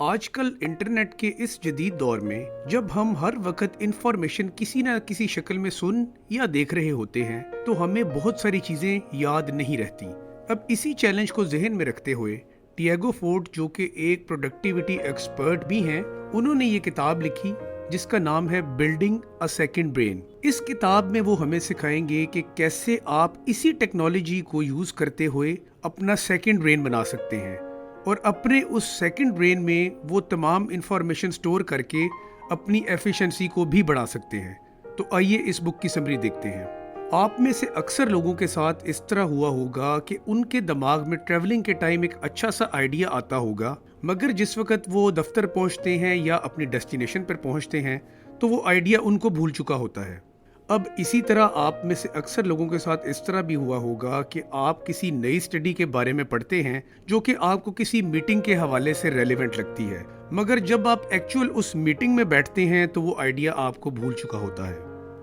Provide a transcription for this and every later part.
आजकल इंटरनेट के इस जदीद दौर में जब हम हर वक्त इंफॉर्मेशन किसी न किसी शक्ल में सुन या देख रहे होते हैं तो हमें बहुत सारी चीजें याद नहीं रहती। अब इसी चैलेंज को जहन में रखते हुए टियागो फोर्ट, जो कि एक प्रोडक्टिविटी एक्सपर्ट भी हैं, उन्होंने ये किताब लिखी जिसका नाम है बिल्डिंग अ सेकंड ब्रेन। इस किताब में वो हमें सिखाएंगे कि कैसे आप इसी टेक्नोलॉजी को यूज करते हुए अपना सेकंड ब्रेन बना सकते हैं और अपने उस सेकंड ब्रेन में वो तमाम इंफॉर्मेशन स्टोर करके अपनी एफिशिएंसी को भी बढ़ा सकते हैं। तो आइए इस बुक की समरी देखते हैं। आप में से अक्सर लोगों के साथ इस तरह हुआ होगा कि उनके दिमाग में ट्रैवलिंग के टाइम एक अच्छा सा आइडिया आता होगा, मगर जिस वक्त वो दफ्तर पहुंचते हैं या अपनी डेस्टिनेशन पर पहुंचते हैं तो वो आइडिया उनको भूल चुका होता है। अब इसी तरह आप में से अक्सर लोगों के साथ इस तरह भी हुआ होगा कि आप किसी नई स्टडी के बारे में पढ़ते हैं जो कि आपको किसी मीटिंग के हवाले से रेलेवेंट लगती है, मगर जब आप एक्चुअल उस मीटिंग में बैठते हैं तो वो आइडिया आपको भूल चुका होता है।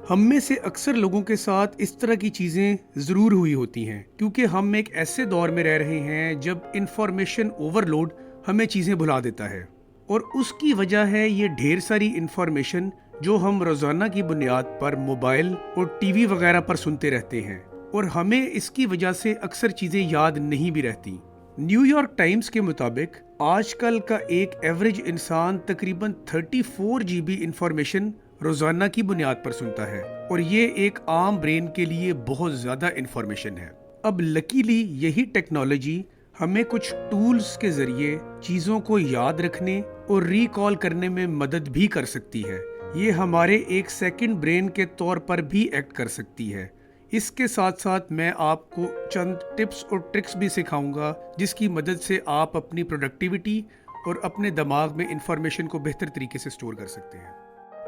हम में से अक्सर लोगों के साथ इस तरह की चीजें जरूर हुई होती हैं, क्योंकि हम एक ऐसे दौर में रह रहे हैं जब इंफॉर्मेशन ओवरलोड हमें चीजें भुला देता है, और उसकी वजह है ये ढेर सारी इंफॉर्मेशन जो हम रोजाना की बुनियाद पर मोबाइल और टीवी वगैरह पर सुनते रहते हैं, और हमें इसकी वजह से अक्सर चीजें याद नहीं भी रहती। न्यूयॉर्क टाइम्स के मुताबिक आजकल का एक एवरेज इंसान तकरीबन 34 GB इंफॉर्मेशन रोजाना की बुनियाद पर सुनता है, और ये एक आम ब्रेन के लिए बहुत ज्यादा इंफॉर्मेशन है। अब लकीली यही टेक्नोलॉजी हमें कुछ टूल्स के जरिए चीजों को याद रखने और रिकॉल करने में मदद भी कर सकती है। ये हमारे एक सेकंड ब्रेन के तौर पर भी एक्ट कर सकती है। इसके साथ साथ मैं आपको चंद टिप्स और ट्रिक्स भी सिखाऊंगा जिसकी मदद से आप अपनी प्रोडक्टिविटी और अपने दिमाग में इंफॉर्मेशन को बेहतर तरीके से स्टोर कर सकते हैं।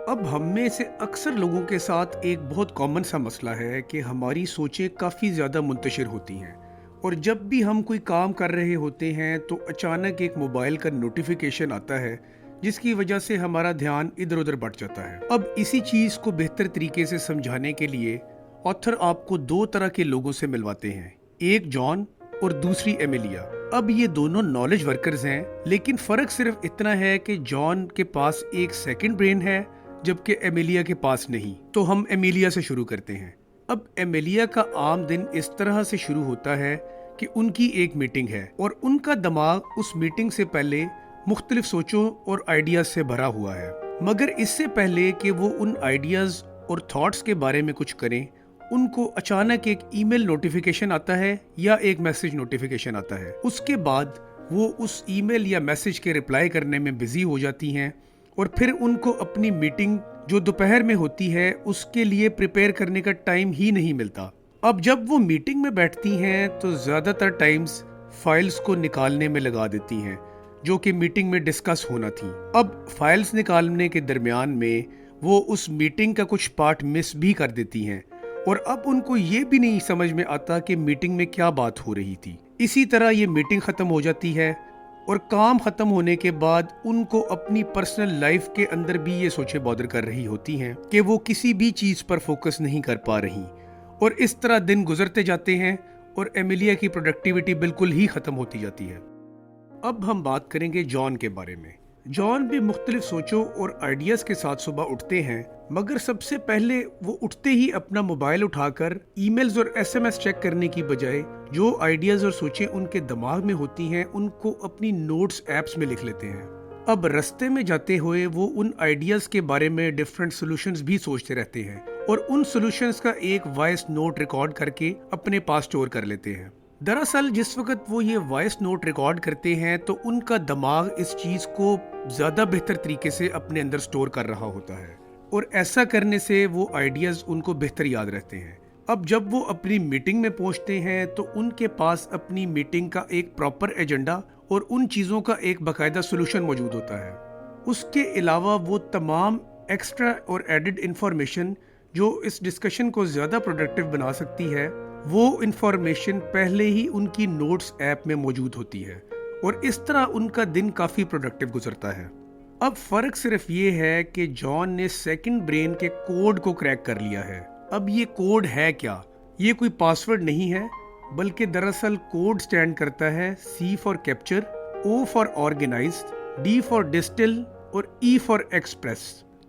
अब हम में से अक्सर लोगों के साथ एक बहुत कॉमन सा मसला है कि हमारी सोचें काफ़ी ज़्यादा मुंतशिर होती हैं, और जब भी हम कोई काम कर रहे होते हैं तो अचानक एक मोबाइल का नोटिफिकेशन आता है जिसकी वजह से हमारा ध्यान इधर उधर बढ़ जाता है। अब इसी चीज़ को बेहतर तरीके से समझाने के लिए ऑथर आपको दो तरह के लोगों से मिलवाते हैं, एक जॉन और दूसरी एमिलिया। अब ये दोनों नॉलेज वर्कर्स हैं, लेकिन फ़र्क सिर्फ इतना है कि जॉन के पास एक सेकंड ब्रेन है जबकि एमिलिया के पास नहीं। तो हम एमिलिया से शुरू करते हैं। अब एमिलिया का आम दिन इस तरह से शुरू होता है कि उनकी एक मीटिंग है और उनका दिमाग उस मीटिंग से पहले मुख्तलिफ सोचों और आइडियाज से भरा हुआ है, मगर इससे पहले कि वो उन आइडियाज और थॉट्स के बारे में कुछ करें, उनको अचानक एक ईमेल नोटिफिकेशन आता है या एक मैसेज नोटिफिकेशन आता है। उसके बाद वो उस ईमेल या मैसेज के रिप्लाई करने में बिजी हो जाती हैं, और फिर उनको अपनी मीटिंग जो दोपहर में होती है उसके लिए प्रिपेयर करने का टाइम ही नहीं मिलता। अब जब वो मीटिंग में बैठती हैं तो ज़्यादातर टाइम्स फाइल्स को निकालने में लगा देती हैं जो कि मीटिंग में डिस्कस होना थी। अब फाइल्स निकालने के दरमियान में वो उस मीटिंग का कुछ पार्ट मिस भी कर देती हैं, और अब उनको ये भी नहीं समझ में आता कि मीटिंग में क्या बात हो रही थी। इसी तरह ये मीटिंग ख़त्म हो जाती है, और काम ख़त्म होने के बाद उनको अपनी पर्सनल लाइफ के अंदर भी ये सोचें बॉदर कर रही होती हैं कि वो किसी भी चीज़ पर फोकस नहीं कर पा रही, और इस तरह दिन गुजरते जाते हैं और एमिलिया की प्रोडक्टिविटी बिल्कुल ही ख़त्म होती जाती है। अब हम बात करेंगे जॉन के बारे में। जॉन भी मुख्तलिफ सोचों और आइडियाज़ के साथ सुबह उठते हैं, मगर सबसे पहले वो उठते ही अपना मोबाइल उठाकर ईमेल्स और SMS चेक करने की बजाय जो आइडियाज़ और सोचें उनके दिमाग में होती हैं उनको अपनी नोट्स ऐप्स में लिख लेते हैं। अब रास्ते में जाते हुए वो उन आइडियाज़ के बारे में डिफरेंट सॉल्यूशंस भी सोचते रहते हैं, और उन सॉल्यूशंस का एक वॉइस नोट रिकॉर्ड करके अपने पास स्टोर कर लेते हैं। दरअसल जिस वक्त वो ये वॉइस नोट रिकॉर्ड करते हैं तो उनका दिमाग इस चीज़ को ज़्यादा बेहतर तरीके से अपने अंदर स्टोर कर रहा होता है, और ऐसा करने से वो आइडियाज़ उनको बेहतर याद रहते हैं। अब जब वो अपनी मीटिंग में पहुंचते हैं तो उनके पास अपनी मीटिंग का एक प्रॉपर एजेंडा और उन चीज़ों का एक बाकायदा सोल्यूशन मौजूद होता है। उसके अलावा वो तमाम एक्स्ट्रा और एडिड इंफॉर्मेशन जो इस डिस्कशन को ज़्यादा प्रोडक्टिव बना सकती है, वो इंफॉर्मेशन पहले ही उनकी नोट्स ऐप में मौजूद होती है, और इस तरह उनका दिन काफ़ी प्रोडक्टिव गुजरता है। अब फ़र्क सिर्फ ये है कि जॉन ने सेकंड ब्रेन के कोड को क्रैक कर लिया है। अब ये कोड है क्या? ये कोई पासवर्ड नहीं है, बल्कि दरअसल कोड स्टैंड करता है C for capture, O for organised, D for distil और ई फॉर एक्सप्रेस।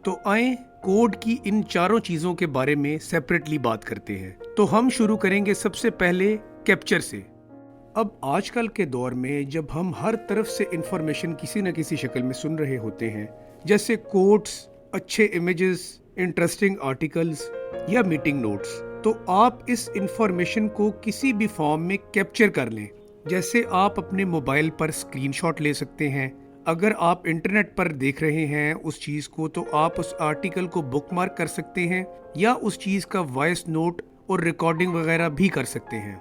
तो आए कोड की इन चारों चीजों के बारे में सेपरेटली बात करते हैं। तो हम शुरू करेंगे सबसे पहले कैप्चर से। अब आजकल के दौर में जब हम हर तरफ से इंफॉर्मेशन किसी न किसी शक्ल में सुन रहे होते हैं, जैसे कोट्स, अच्छे इमेजेस, इंटरेस्टिंग आर्टिकल्स या मीटिंग नोट्स, तो आप इस इंफॉर्मेशन को किसी भी फॉर्म में कैप्चर कर लें। जैसे आप अपने मोबाइल पर स्क्रीनशॉट ले सकते हैं। अगर आप इंटरनेट पर देख रहे हैं उस चीज़ को, तो आप उस आर्टिकल को बुकमार्क कर सकते हैं या उस चीज़ का वॉइस नोट और रिकॉर्डिंग वगैरह भी कर सकते हैं।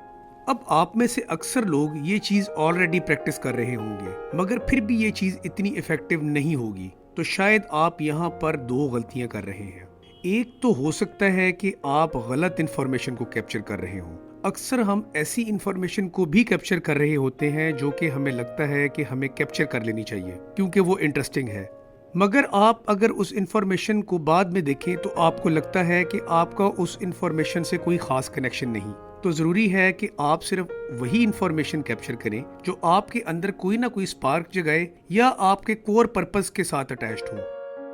अब आप में से अक्सर लोग ये चीज़ ऑलरेडी प्रैक्टिस कर रहे होंगे, मगर फिर भी ये चीज़ इतनी इफेक्टिव नहीं होगी। तो शायद आप यहाँ पर दो गलतियाँ कर रहे हैं। एक तो हो सकता है कि आप गलत इन्फॉर्मेशन को कैप्चर कर रहे हों। अक्सर हम ऐसी इन्फॉर्मेशन को भी कैप्चर कर रहे होते हैं जो कि हमें लगता है कि हमें कैप्चर कर लेनी चाहिए क्योंकि वो इंटरेस्टिंग है, मगर आप अगर उस इन्फॉर्मेशन को बाद में देखें तो आपको लगता है कि आपका उस इन्फॉर्मेशन से कोई खास कनेक्शन नहीं। तो ज़रूरी है कि आप सिर्फ वही इन्फॉर्मेशन कैप्चर करें जो आपके अंदर कोई ना कोई स्पार्क जगाए या आपके कोर पर्पस के साथ अटैच्ड हो।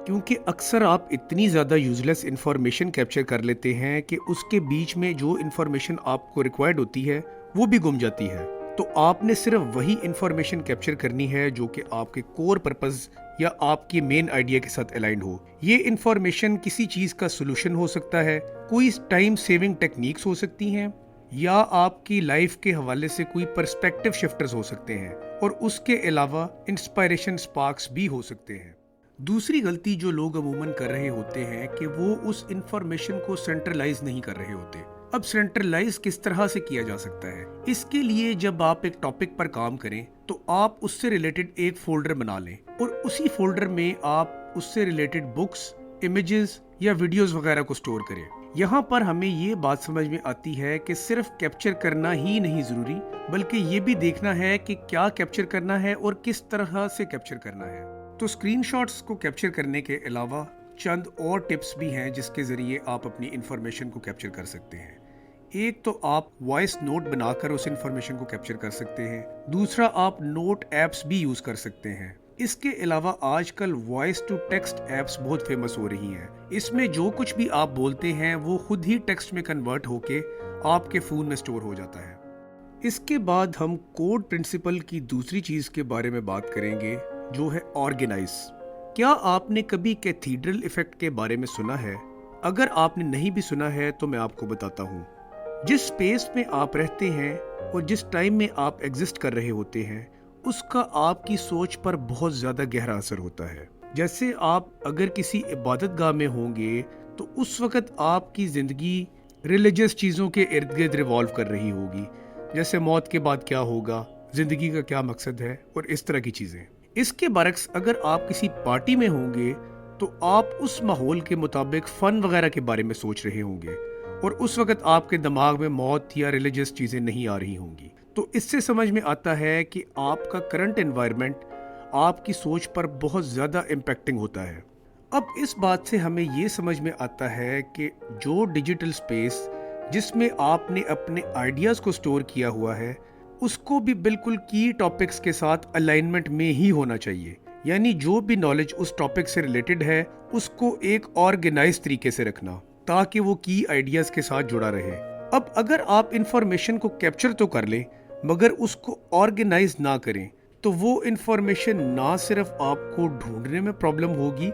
क्योंकि अक्सर आप इतनी ज़्यादा यूजलेस इन्फॉर्मेशन कैप्चर कर लेते हैं कि उसके बीच में जो इन्फॉर्मेशन आपको रिक्वायर्ड होती है वो भी गुम जाती है। तो आपने सिर्फ वही इन्फॉर्मेशन कैप्चर करनी है जो कि आपके कोर पर्पस या आपके मेन आइडिया के साथ अलाइंड हो। ये इन्फॉर्मेशन किसी चीज़ का सोल्यूशन हो सकता है, कोई टाइम सेविंग टेक्निक्स हो सकती हैं, या आपकी लाइफ के हवाले से कोई पर्सपेक्टिव शिफ्टर्स हो सकते हैं, और उसके अलावा इंस्पायरेशन स्पार्क्स भी हो सकते हैं। दूसरी गलती जो लोग अमूमन कर रहे होते हैं कि वो उस इंफॉर्मेशन को सेंट्रलाइज नहीं कर रहे होते। अब सेंट्रलाइज किस तरह से किया जा सकता है? इसके लिए जब आप एक टॉपिक पर काम करें तो आप उससे रिलेटेड एक फोल्डर बना लें और उसी फोल्डर में आप उससे रिलेटेड बुक्स, इमेजेस या वीडियोस वगैरह को स्टोर करें। यहाँ पर हमें ये बात समझ में आती है कि सिर्फ कैप्चर करना ही नहीं जरूरी, बल्कि ये भी देखना है कि क्या कैप्चर करना है और किस तरह से कैप्चर करना है। तो स्क्रीनशॉट्स को कैप्चर करने के अलावा चंद और टिप्स भी हैं जिसके जरिए आप अपनी इंफॉर्मेशन को कैप्चर कर सकते हैं। एक तो आप वॉइस नोट बनाकर उस इंफॉर्मेशन को कैप्चर कर सकते हैं। दूसरा, आप नोट ऐप्स भी यूज कर सकते हैं। इसके अलावा आजकल वॉइस टू टेक्स्ट ऐप्स बहुत फेमस हो रही हैं। इसमें जो कुछ भी आप बोलते हैं वो खुद ही टेक्स्ट में कन्वर्ट होके आपके फोन में स्टोर हो जाता है। इसके बाद हम कोड प्रिंसिपल की दूसरी चीज के बारे में बात करेंगे जो है ऑर्गेनाइज। क्या आपने कभी कैथीड्रल इफेक्ट के बारे में सुना है? अगर आपने नहीं भी सुना है तो मैं आपको बताता हूँ। जिस स्पेस में आप रहते हैं और जिस टाइम में आप एग्जिस्ट कर रहे होते हैं उसका आपकी सोच पर बहुत ज्यादा गहरा असर होता है। जैसे आप अगर किसी इबादत गाह में होंगे तो उस वक्त आपकी जिंदगी रिलीजियस चीजों के इर्द गिर्द रिवॉल्व कर रही होगी, जैसे मौत के बाद क्या होगा, जिंदगी का क्या मकसद है और इस तरह की चीजें। इसके बरक्स अगर आप किसी पार्टी में होंगे तो आप उस माहौल के मुताबिक फन वगैरह के बारे में सोच रहे होंगे और उस वक्त आपके दिमाग में मौत या रिलीजियस चीजें नहीं आ रही होंगी। तो इससे समझ में आता है कि आपका करंट एनवायरनमेंट आपकी सोच पर बहुत ज्यादा इम्पैक्टिंग होता है। अब इस बात से हमें ये समझ में आता है कि जो डिजिटल स्पेस जिसमें आपने अपने आइडियाज को स्टोर किया हुआ है उसको भी बिल्कुल की टॉपिक्स के साथ अलाइनमेंट में ही होना चाहिए। यानी जो भी नॉलेज उस टॉपिक से रिलेटेड है उसको एक ऑर्गेनाइज तरीके से रखना ताकि वो की आइडियाज के साथ जुड़ा रहे। अब अगर आप इंफॉर्मेशन को कैप्चर तो कर लें मगर उसको ऑर्गेनाइज ना करें तो वो इंफॉर्मेशन ना सिर्फ आपको ढूंढने में प्रॉब्लम होगी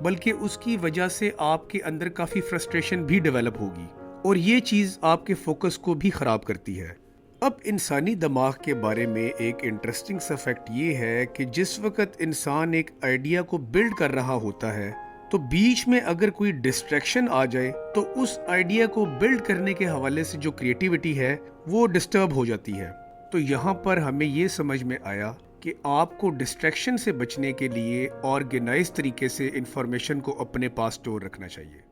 बल्कि उसकी वजह से आपके अंदर काफी फ्रस्ट्रेशन भी डेवलप होगी और ये चीज आपके फोकस को भी खराब करती है। अब इंसानी दिमाग के बारे में एक इंटरेस्टिंग सा फैक्ट ये है कि जिस वक्त इंसान एक आइडिया को बिल्ड कर रहा होता है तो बीच में अगर कोई डिस्ट्रैक्शन आ जाए तो उस आइडिया को बिल्ड करने के हवाले से जो क्रिएटिविटी है वो डिस्टर्ब हो जाती है। तो यहाँ पर हमें ये समझ में आया कि आपको डिस्ट्रैक्शन से बचने के लिए ऑर्गेनाइज तरीके से इंफॉर्मेशन को अपने पास स्टोर रखना चाहिए।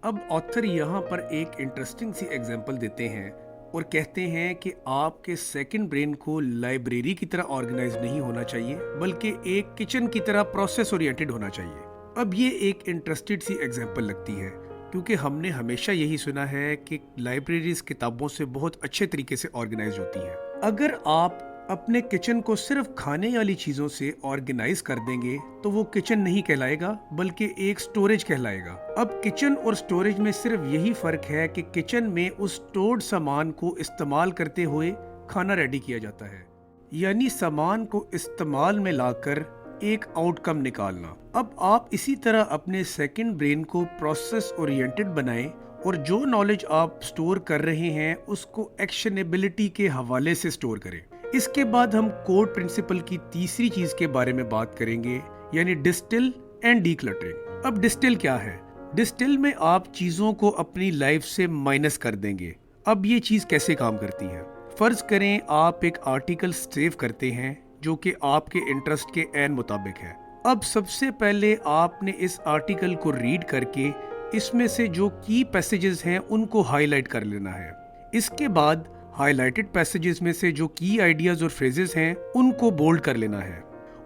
अब ऑथर यहाँ पर एक इंटरेस्टिंग सी एग्जांपल देते हैं और कहते हैं कि आपके सेकंड ब्रेन को लाइब्रेरी की तरह ऑर्गेनाइज नहीं होना चाहिए बल्कि एक किचन की तरह प्रोसेस ओरिएंटेड होना चाहिए। अब ये एक इंटरेस्टेड सी एग्जांपल लगती है क्योंकि हमने हमेशा यही सुना है कि लाइब्रेरीज किताबों से बहुत अच्छे तरीके से ऑर्गेनाइज होती हैं। अगर आप अपने किचन को सिर्फ खाने वाली चीजों से ऑर्गेनाइज कर देंगे तो वो किचन नहीं कहलाएगा बल्कि एक स्टोरेज कहलाएगा। अब किचन और स्टोरेज में सिर्फ यही फर्क है कि किचन में उस स्टोर्ड सामान को इस्तेमाल करते हुए खाना रेडी किया जाता है, यानी सामान को इस्तेमाल में लाकर एक आउटकम निकालना। अब आप इसी तरह अपने सेकंड ब्रेन को प्रोसेस ओरिएंटेड बनाएं और जो नॉलेज आप स्टोर कर रहे हैं उसको एक्शनेबिलिटी के हवाले से स्टोर करें। इसके बाद हम कोड प्रिंसिपल की तीसरी चीज के बारे में बात करेंगे, यानी डिस्टिल एंड डीक्लटरिंग। अब डिस्टिल क्या है? डिस्टिल में आप चीजों को अपनी लाइफ से माइनस कर देंगे। अब ये चीज कैसे काम करती है? फर्ज करें आप एक आर्टिकल सेव करते हैं जो कि आपके इंटरेस्ट के ऐन मुताबिक है। अब सबसे पहले आपने इस आर्टिकल को रीड करके इसमें से जो की पैसेजेस हैं उनको हाईलाइट कर लेना है। इसके बाद हाईलाइटेड पैसेजेस में से जो की आइडियाज और फ्रेजेस हैं उनको बोल्ड कर लेना है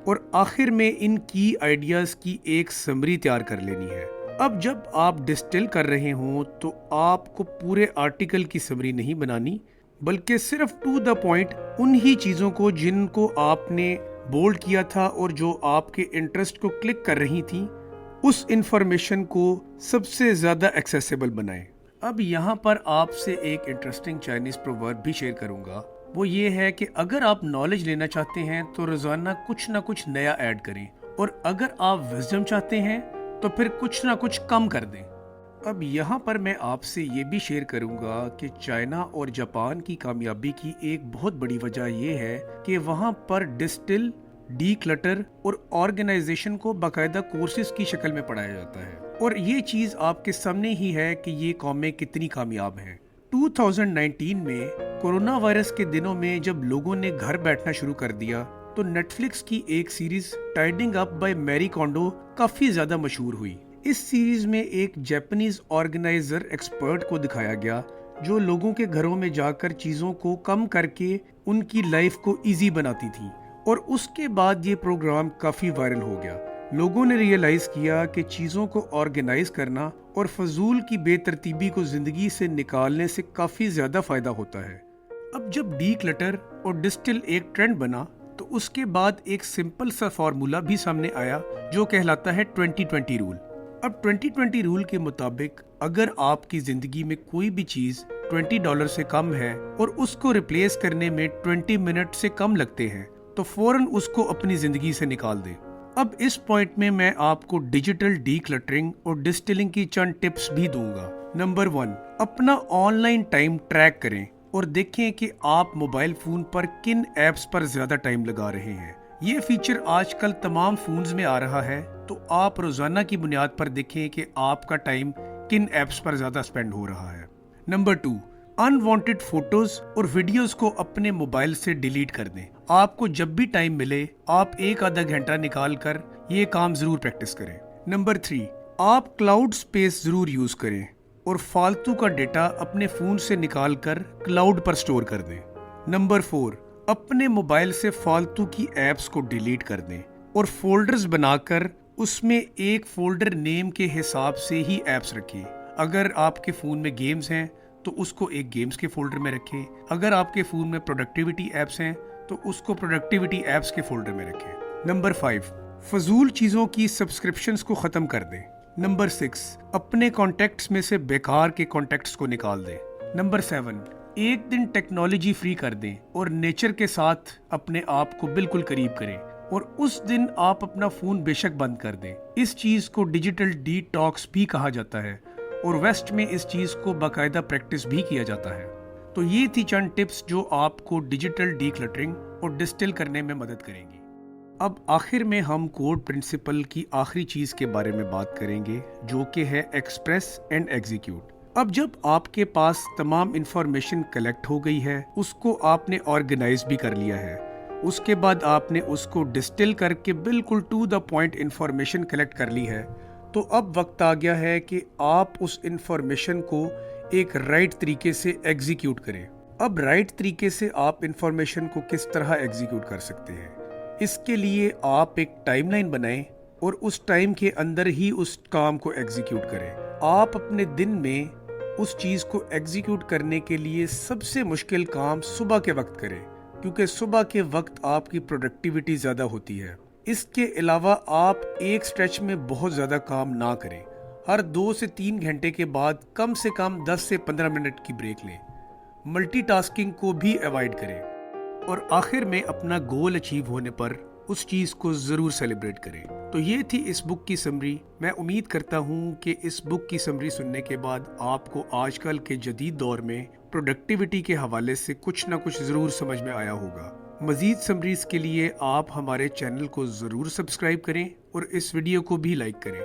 और आखिर में इन की आइडियाज की एक समरी तैयार कर लेनी है। अब जब आप डिस्टिल कर रहे हों तो आपको पूरे आर्टिकल की समरी नहीं बनानी, बल्कि सिर्फ टू द पॉइंट उन्हीं चीजों को जिनको आपने बोल्ड किया था और जो आपके इंटरेस्ट को क्लिक कर रही थी, उस इंफॉर्मेशन को सबसे ज्यादा एक्सेसिबल बनाएं। अब यहाँ पर आपसे एक इंटरेस्टिंग चाइनीज प्रोवर्ब भी शेयर करूंगा। वो ये है कि अगर आप नॉलेज लेना चाहते हैं तो रोजाना कुछ ना कुछ नया ऐड करें, और अगर आप विजडम चाहते हैं तो फिर कुछ ना कुछ कम कर दें। अब यहाँ पर मैं आपसे ये भी शेयर करूंगा कि चाइना और जापान की कामयाबी की एक बहुत बड़ी वजह ये है कि वहाँ पर डिस्टिल, डीक्लटर और ऑर्गेनाइजेशन को बाकायदा कोर्सेज की शक्ल में पढ़ाया जाता है। और ये चीज आपके सामने ही है कि ये कौमें कितनी कामयाब हैं। 2019 में कोरोना वायरस के दिनों में जब लोगों ने घर बैठना शुरू कर दिया तो नेटफ्लिक्स की एक series tidying up by Marie Kondo काफी ज्यादा मशहूर हुई। इस सीरीज में एक जापानीज ऑर्गेनाइजर एक्सपर्ट को दिखाया गया जो लोगों के घरों में जाकर चीजों को कम करके उनकी लाइफ को इजी बनाती थी, और उसके बाद ये प्रोग्राम काफी वायरल हो गया। लोगों ने रियलाइज किया कि चीजों को ऑर्गेनाइज करना और फजूल की बेतरतीबी को जिंदगी से निकालने से काफी ज्यादा फायदा होता है। अब जब डीक्लटर और डिस्टिल एक ट्रेंड बना तो उसके बाद एक सिंपल सा फॉर्मूला भी सामने आया जो कहलाता है 2020 रूल। अब 2020 रूल के मुताबिक अगर आपकी जिंदगी में कोई भी चीज $20 से कम है और उसको रिप्लेस करने में 20 मिनट से कम लगते हैं तो फौरन उसको अपनी जिंदगी से निकाल दें। अब इस पॉइंट में मैं आपको डिजिटल डीक्लटरिंग और डिस्टिलिंग की चंद टिप्स भी दूंगा। नंबर 1, अपना ऑनलाइन टाइम ट्रैक करें और देखें कि आप मोबाइल फोन पर किन एप्स पर ज्यादा टाइम लगा रहे हैं। ये फीचर आजकल तमाम फोन्स में आ रहा है, तो आप रोजाना की बुनियाद पर देखें कि आपका टाइम किन एप्स पर ज्यादा स्पेंड हो रहा है। नंबर 2, अनवांटेड फोटोज और वीडियोस को अपने मोबाइल से डिलीट कर दें। आपको जब भी टाइम मिले आप एक आधा घंटा निकाल कर ये काम जरूर प्रैक्टिस करें। नंबर 3, आप क्लाउड स्पेस जरूर यूज करें और फालतू का डेटा अपने फोन से निकाल कर क्लाउड पर स्टोर कर दें। नंबर 4, अपने मोबाइल से फालतू की एप्स को डिलीट कर दें और फोल्डर्स बनाकर उसमें एक फोल्डर नेम के हिसाब से ही एप्स रखें। अगर आपके फोन में गेम्स हैं तो उसको एक गेम्स के फोल्डर में रखें। अगर आपके फोन में प्रोडक्टिविटी एप्स हैं तो उसको प्रोडक्टिविटी एप्स के फोल्डर में रखें। नंबर 5, फजूल चीजों की सब्सक्रिप्शंस को खत्म कर दें। नंबर 6, अपने कॉन्टेक्ट्स में से बेकार के कॉन्टेक्ट्स को निकाल दें। नंबर 7, एक दिन टेक्नोलॉजी फ्री कर दें और नेचर के साथ अपने आप को बिल्कुल करीब करें, और उस दिन आप अपना फोन बेशक बंद कर दें। इस चीज को डिजिटल डिटॉक्स भी कहा जाता है और वेस्ट में इस चीज को बाकायदा प्रैक्टिस भी किया जाता है। तो ये थी चंद टिप्स जो आपको डिजिटल डीक्लटरिंग और डिस्टिल करने में मदद करेंगी। अब आखिर में हम कोड प्रिंसिपल की आखिरी चीज के बारे में बात करेंगे जो कि है एक्सप्रेस एंड एग्जीक्यूट। अब जब आपके पास तमाम इंफॉर्मेशन कलेक्ट हो गई है, उसको आपने ऑर्गेनाइज भी कर लिया है, उसके बाद आपने उसको डिस्टिल करके बिल्कुल to the point information collect कर ली है, तो अब वक्त आ गया है कि आप उस इंफॉर्मेशन को एक राइट तरीके से एग्जीक्यूट करें। अब राइट तरीके से आप इंफॉर्मेशन को किस तरह एग्जीक्यूट कर सकते हैं, इसके लिए आप एक टाइमलाइन बनाएं और उस टाइम के अंदर ही उस काम को एग्जीक्यूट करें। आप अपने दिन में उस चीज को एग्जीक्यूट करने के लिए सबसे मुश्किल काम सुबह के वक्त करें, کیونکہ صبح کے وقت آپ کی پروڈکٹیوٹی زیادہ ہوتی ہے۔ اس کے علاوہ آپ ایک سٹریچ میں بہت زیادہ کام نہ کریں۔ ہر 2 سے 3 گھنٹے کے بعد کم سے کم 10 سے 15 منٹ کی بریک لیں۔ ملٹی ٹاسکنگ کو بھی ایوائڈ کریں، اور آخر میں اپنا گول اچیو ہونے پر اس چیز کو ضرور سیلیبریٹ کریں۔ تو یہ تھی اس بک کی سمری۔ میں امید کرتا ہوں کہ اس بک کی سمری سننے کے بعد آپ کو آج کل کے جدید دور میں پروڈکٹیوٹی کے حوالے سے کچھ نہ کچھ ضرور سمجھ میں آیا ہوگا۔ مزید سمریز کے لیے آپ ہمارے چینل کو ضرور سبسکرائب کریں اور اس ویڈیو کو بھی لائک کریں۔